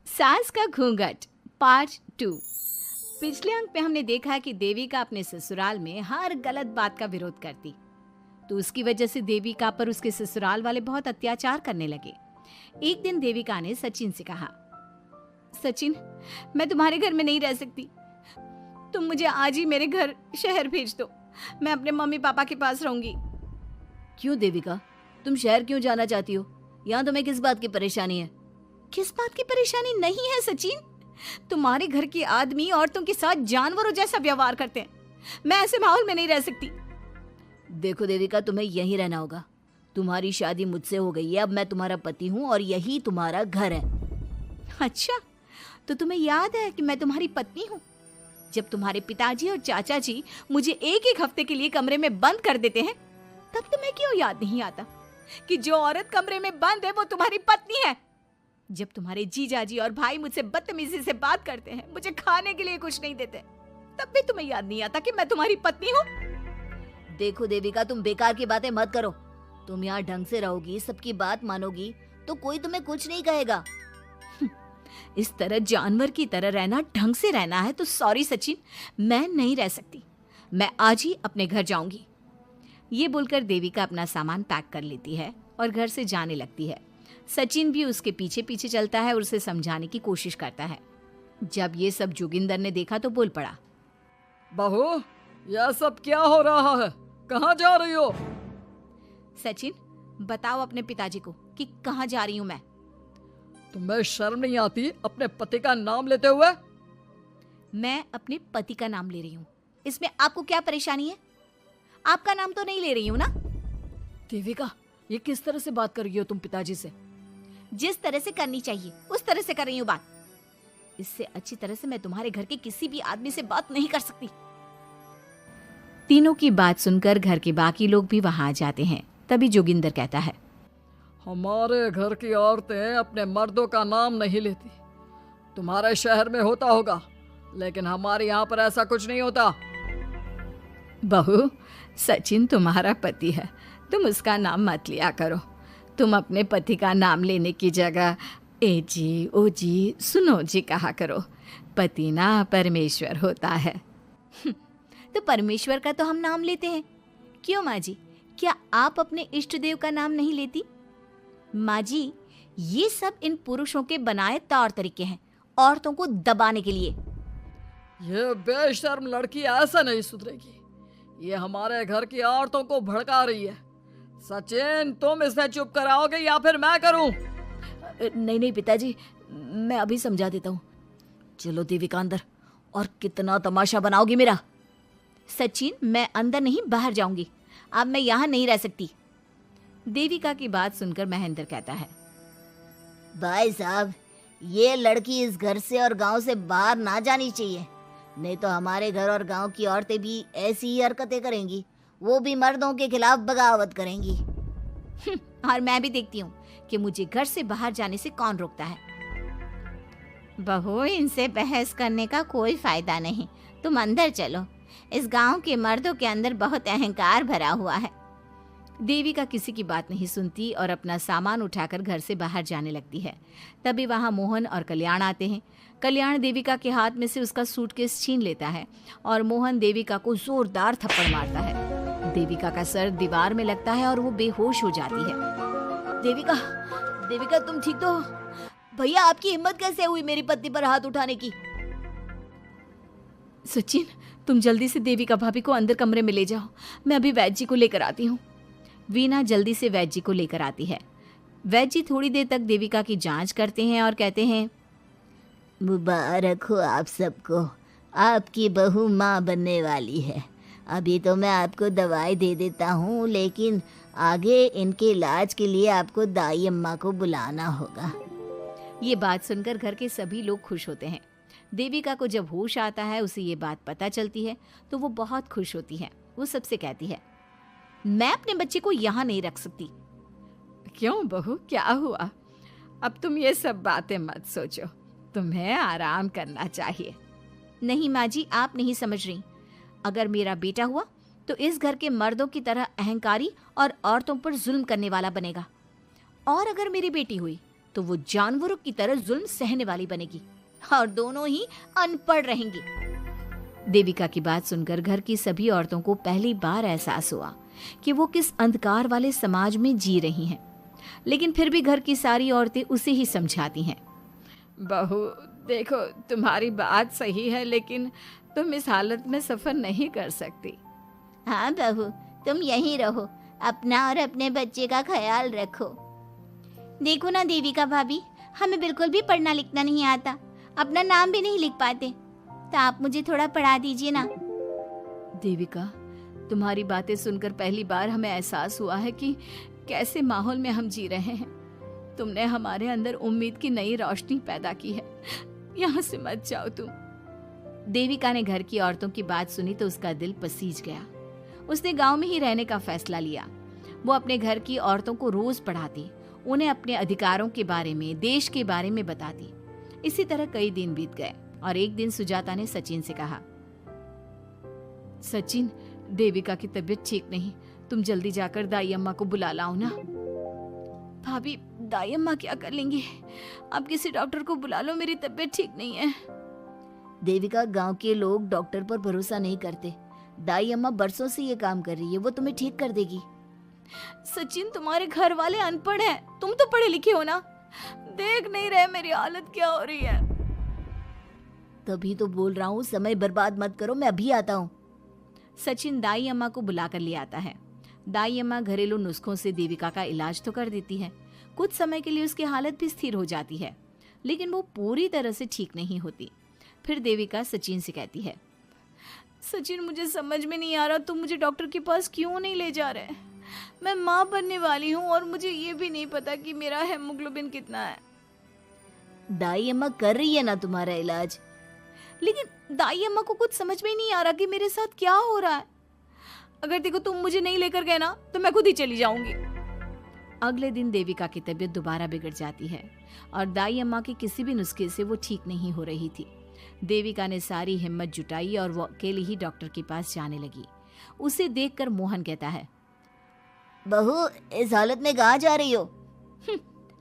सास का घूंघट पार्ट 2। पिछले अंक में हमने देखा कि देविका अपने ससुराल में हर गलत बात का विरोध करती, तो उसकी वजह से देविका पर उसके ससुराल वाले बहुत अत्याचार करने लगे। एक दिन देविका ने सचिन से कहा, सचिन, मैं तुम्हारे घर में नहीं रह सकती, तुम मुझे आज ही मेरे घर शहर भेज दो, मैं अपने मम्मी पापा के पास रहूंगी। क्यों देविका, तुम शहर क्यों जाना चाहती हो? यहाँ तुम्हें किस बात की परेशानी है? किस बात की परेशानी नहीं है सचिन, तुम्हारे घर के आदमी औरतों के साथ जानवरों जैसा व्यवहार करते हैं, मैं ऐसे माहौल में नहीं रह सकती। देखो देविका, तुम्हें यहीं रहना होगा। तुम्हारी शादी मुझसे हो गई है, अब मैं तुम्हारा पति हूँ और यही तुम्हारा घर है। अच्छा, तो तुम्हें याद है कि मैं तुम्हारी पत्नी हूँ? जब तुम्हारे पिताजी और चाचा जी मुझे एक एक हफ्ते के लिए कमरे में बंद कर देते हैं, तब तुम्हें क्यों याद नहीं आता कि जो औरत कमरे में बंद है वो तुम्हारी पत्नी है? जब तुम्हारे जीजाजी और भाई मुझसे बदतमीजी से बात करते हैं, मुझे खाने के लिए कुछ नहीं देते, तब भी तुम्हें याद नहीं आता कि मैं तुम्हारी पत्नी हूँ? देखो देविका, तुम बेकार की बातें मत करो। तुम यहाँ ढंग से रहोगी, सबकी बात मानोगी, तो कोई तुम्हें कुछ नहीं कहेगा। इस तरह जानवर की तरह रहना, ढंग से रहना है तो सॉरी सचिन, मैं नहीं रह सकती, मैं आज ही अपने घर जाऊंगी। ये बोलकर देविका अपना सामान पैक कर लेती है और घर से जाने लगती है। सचिन भी उसके पीछे पीछे चलता है और उसे समझाने की कोशिश करता है। जब ये सब जोगिंदर ने देखा तो बोल पड़ा, बहू, यह सब क्या हो रहा है? कहाँ जा रही हो? सचिन, बताओ अपने पिताजी को कि कहाँ जा रही हूँ मैं। तुम्हें शर्म नहीं आती अपने पति का नाम लेते हुए? मैं अपने पति का नाम ले रही हूँ, इसमें आपको क्या परेशानी है? आपका नाम तो नहीं ले रही हूँ ना? देविका, ये किस तरह से बात कर रही हो तुम पिताजी से? जिस तरह से करनी चाहिए उस तरह से कर रही हूँ बात। इससे अच्छी तरह से मैं तुम्हारे घर के किसी भी आदमी से बात नहीं कर सकती। तीनों की बात सुनकर घर के बाकी लोग भी वहां आ जाते हैं। तभी जोगिंदर कहता है, हमारे घर की औरतें अपने मर्दों का नाम नहीं लेती। तुम्हारे शहर में होता होगा, लेकिन हमारे यहाँ पर ऐसा कुछ नहीं होता। बहू, सचिन तुम्हारा पति है, तुम उसका नाम मत लिया करो। तुम अपने पति का नाम लेने की जगह ए जी, ओ जी, सुनो जी कहा करो। पति ना परमेश्वर होता है। तो परमेश्वर का तो हम नाम लेते हैं। क्यों माँ जी, क्या आप अपने इष्ट देव का नाम नहीं लेती? माँ जी, ये सब इन पुरुषों के बनाए तौर तरीके हैं, औरतों को दबाने के लिए। ये बेशर्म लड़की ऐसा नहीं सुधरेगी। ये हमारे घर की औरतों को भड़का रही है। सचिन, तुम इसे चुप कराओगे या फिर मैं करूं? नहीं नहीं पिताजी, मैं अभी समझा देता हूँ। चलो देविका अंदर, और कितना तमाशा बनाओगी मेरा। सचिन, मैं अंदर नहीं बाहर जाऊंगी, अब मैं यहाँ नहीं रह सकती। देविका की बात सुनकर महेंद्र कहता है, भाई साहब, ये लड़की इस घर से और गांव से बाहर ना जानी चाहिए, नहीं तो हमारे घर और गांव की औरतें भी ऐसी ही हरकतें करेंगी, वो भी मर्दों के खिलाफ बगावत करेंगी। और मैं भी देखती हूँ कि मुझे घर से बाहर जाने से कौन रोकता है। बहू, इनसे बहस करने का कोई फायदा नहीं, तुम अंदर चलो। इस गांव के मर्दों के अंदर बहुत अहंकार भरा हुआ है। देविका किसी की बात नहीं सुनती और अपना सामान उठाकर घर से बाहर जाने लगती है। तभी वहां मोहन और कल्याण आते हैं। कल्याण देविका के हाथ में से उसका सूटकेस छीन लेता है और मोहन देविका को जोरदार थप्पड़ मारता है। देविका का सर दीवार में लगता है और वो बेहोश हो जाती है। देविका, देविका तुम ठीक तो हो? भैया, आपकी हिम्मत कैसे हुई मेरी पत्नी पर हाथ उठाने की? सचिन, तुम जल्दी से देविका भाभी को अंदर कमरे में ले जाओ, मैं अभी वैद्य जी को लेकर आती हूँ। वीना जल्दी से वैद्य जी को लेकर आती है। वैद्य जी थोड़ी देर तक देविका की जांच करते हैं और कहते हैं, मुबारक हो आप सबको, आपकी बहू माँ बनने वाली है। अभी तो मैं आपको दवाई दे देता हूँ, लेकिन आगे इनके इलाज के लिए आपको दाई अम्मा को बुलाना होगा। ये बात सुनकर घर के सभी लोग खुश होते हैं। देविका को जब होश आता है, उसे ये बात पता चलती है तो वो बहुत खुश होती है। वो सबसे कहती है, मैं अपने बच्चे को यहाँ नहीं रख सकती। क्यों बहू, क्या हुआ? अब तुम ये सब बातें मत सोचो, तुम्हें आराम करना चाहिए। नहीं माँ जी, आप नहीं समझ रही। अगर मेरा बेटा हुआ तो इस घर के मर्दों की तरह अहंकारी और औरतों पर जुल्म करने वाला बनेगा, और अगर मेरी बेटी हुई तो वो जानवरों की तरह जुल्म सहने वाली बनेगी और दोनों ही अनपढ़ रहेंगी। देविका की बात सुनकर घर की सभी औरतों को पहली बार एहसास हुआ कि वो किस अंधकार वाले समाज में जी रही हैं। लेकिन फिर भी घर की सारी औरतें उसे ही समझाती हैं। बहू देखो, तुम्हारी बात सही है, लेकिन तुम इस हालत में सफर नहीं कर सकती। हाँ बहू, तुम यहीं रहो, अपना और अपने बच्चे का ख्याल रखो। देखो ना देविका भाभी, हमें बिल्कुल भी पढ़ना लिखना नहीं आता, अपना नाम भी नहीं लिख पाते, तो आप मुझे थोड़ा पढ़ा दीजिए ना। देविका, तुम्हारी बातें सुनकर पहली बार हमें एहसास हुआ है कि कैसे माहौल में हम जी रहे हैं। तुमने हमारे अंदर उम्मीद की नई रोशनी पैदा की है। यहाँ से मत जाओ तुम। देविका ने घर की औरतों की बात सुनी तो उसका दिल पसीज गया। उसने गांव में ही रहने का फैसला लिया। वो अपने घर की औरतों को रोज पढ़ाती, उन्हें अपने अधिकारों के बारे में, देश के बारे में बताती। इसी तरह कई दिन बीत गए और एक दिन सुजाता ने सचिन से कहा, सचिन, देविका की तबीयत ठीक नहीं, तुम जल्दी जाकर दाई अम्मा को बुला लाओ ना। भाभी, दाई अम्मा क्या कर लेंगी? आप किसी डॉक्टर को बुला लो, मेरी तबीयत ठीक नहीं है। देविका, गांव के लोग डॉक्टर पर भरोसा नहीं करते। दाई अम्मा बरसों से ये काम कर रही है, वो तुम्हें ठीक कर देगी। सचिन, तुम्हारे घर वाले अनपढ़ हैं, तुम तो पढ़े लिखे हो ना, देख नहीं रहे मेरी हालत क्या हो रही है। तभी तो बोल रहा हूँ, समय बर्बाद मत करो, मैं अभी आता हूँ। सचिन दाई अम्मा को बुलाकर ले आता है। दाई अम्मा घरेलू नुस्खों से देविका का इलाज तो कर देती है। कुछ समय के लिए उसकी हालत भी स्थिर हो जाती है, लेकिन वो पूरी तरह से ठीक नहीं होती। फिर देविका सचिन से कहती है, सचिन, मुझे समझ में नहीं आ रहा तुम मुझे डॉक्टर के पास क्यों नहीं ले जा रहे। मैं माँ बनने वाली हूँ और मुझे ये भी नहीं पता कि मेरा हेमोग्लोबिन कितना है। दाई अम्मा कर रही है ना तुम्हारा इलाज। लेकिन दाई अम्मा को कुछ समझ में ही नहीं आ रहा कि मेरे साथ क्या हो रहा है। अगर देखो तुम मुझे नहीं लेकर गए ना तो मैं खुद ही चली जाऊंगी। अगले दिन देविका की तबीयत दोबारा बिगड़ जाती है और दाई अम्मा के किसी भी नुस्खे से वो ठीक नहीं हो रही थी। देविका ने सारी हिम्मत जुटाई और वो अकेली ही डॉक्टर के पास जाने लगी। उसे देखकर मोहन कहता है, बहू, इस हालत में कहाँ जा रही हो?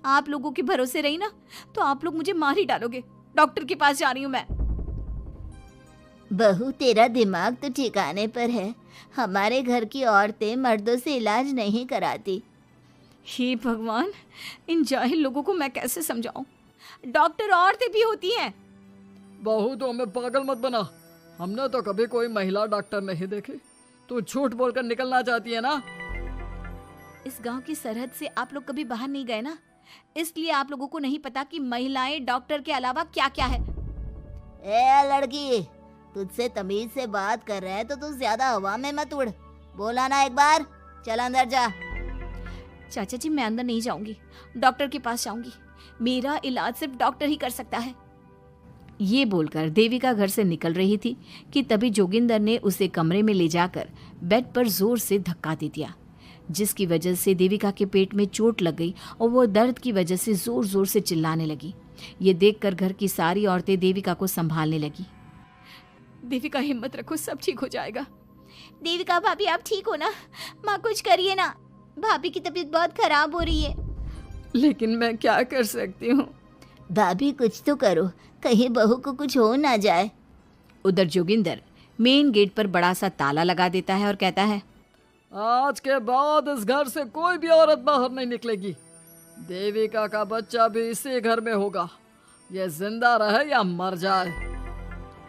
आप लोगों के भरोसे रही ना तो आप लोग मुझे मार ही डालोगे। डॉक्टर के पास जा रही हूँ मैं। बहू, तेरा दिमाग तो ठिकाने पर है। हमारे घर की औरतें मर्दों से इलाज नहीं कराती। हे भगवान, इन जाहिल लोगों को मैं कैसे समझाऊं? डॉक्टर औरतें भी होती हैं। बहू, तो हमें पागल मत बना, हमने तो कभी कोई महिला डॉक्टर नहीं देखी। तू झूठ बोलकर निकलना चाहती है ना? इस गांव की सरहद से आप लोग कभी बाहर नहीं गए ना, इसलिए आप लोगों को नहीं पता कि महिलाएं डॉक्टर के अलावा क्या क्या है। ए लड़की, तुझसे तमीज से बात कर रहे हैं तो तू ज्यादा हवा में मत उड़। बोला ना एक बार, चल अंदर जा। चाचा जी, मैं अंदर नहीं जाऊंगी, डॉक्टर के पास जाऊंगी। मेरा इलाज सिर्फ डॉक्टर ही कर सकता है। ये बोलकर देविका घर से निकल रही थी कि तभी जोगिंदर ने उसे कमरे में ले जाकर बेड पर जोर से धक्का दे दिया, जिसकी वजह से देविका के पेट में चोट लग गई और वो दर्द की वजह से जोर जोर से चिल्लाने लगी। ये देखकर घर की सारी औरतें देविका को संभालने लगी। देविका, हिम्मत रखो, सब ठीक हो जाएगा। देविका भाभी, आप ठीक हो ना? माँ, कुछ करिए ना, भाभी की तबीयत बहुत खराब हो रही है। लेकिन मैं क्या कर सकती हूँ? भाभी, कुछ तो करो, कहीं बहू को कुछ हो ना जाए। उधर जोगिंदर मेन गेट पर बड़ा सा ताला लगा देता है और कहता है, आज के बाद इस घर से कोई भी औरत बाहर नहीं निकलेगी। देविका का बच्चा भी इसी घर में होगा, ये जिंदा रहे या मर जाए।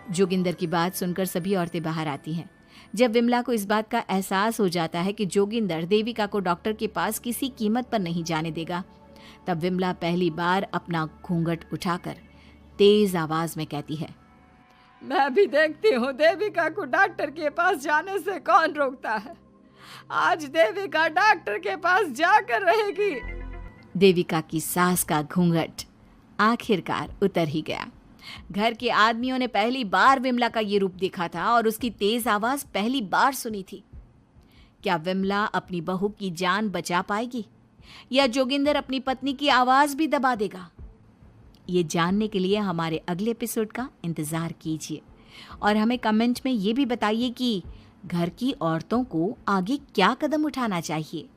जोगिंदर की बात सुनकर सभी औरतें बाहर आती हैं। जब विमला को इस बात का एहसास हो जाता है कि जोगिंदर देविका को डॉक्टर के पास किसी कीमत पर नहीं जाने देगा, तब विमला पहली बार अपना घूंघट उठाकर तेज आवाज में कहती है, मैं भी देखती हूँ देविका को डॉक्टर के पास जाने से कौन रोकता है। आज देविका डॉक्टर के पास जाकर रहेगी। देविका की सास का घूंघट आखिरकार उतर ही गया। घर के आदमियों ने पहली बार विमला का ये रूप देखा था और उसकी तेज आवाज पहली बार सुनी थी। क्या विमला अपनी बहू की जान बचा पाएगी या जोगिंदर अपनी पत्नी की आवाज भी दबा देगा? ये जानने के लिए हमारे अगले एपिसोड का इंतजार कीजिए और हमें कमेंट में ये भी बताइए कि घर की औरतों को आगे क्या कदम उठाना चाहिए।